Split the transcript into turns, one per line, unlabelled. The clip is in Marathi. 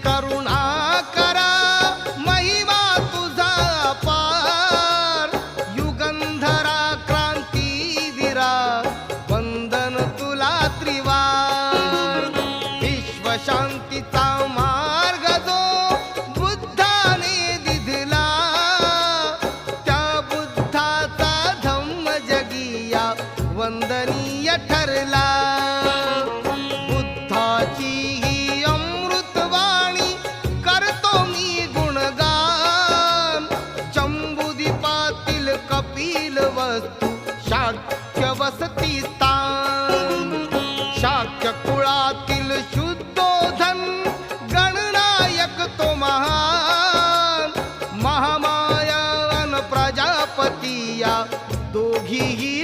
करुणा करा महिमा तुझा अपार युगंधरा क्रांतीवीरा वंदन तुला त्रिवार विश्वशांतीचा मार्ग जो बुद्धाने दिधला त्या बुद्धाचा धम्म जगिया वंदनीय ठरला बुद्धाची ही अमृतवाणी करतो मी गुणगान जम्बूद्वीपातील कपिल वस्तू शाक्य वसती स्थान शाक्य कुळातील शुद्धोधन गणनायक तो महान महामाया अन प्रजापती या दोघीही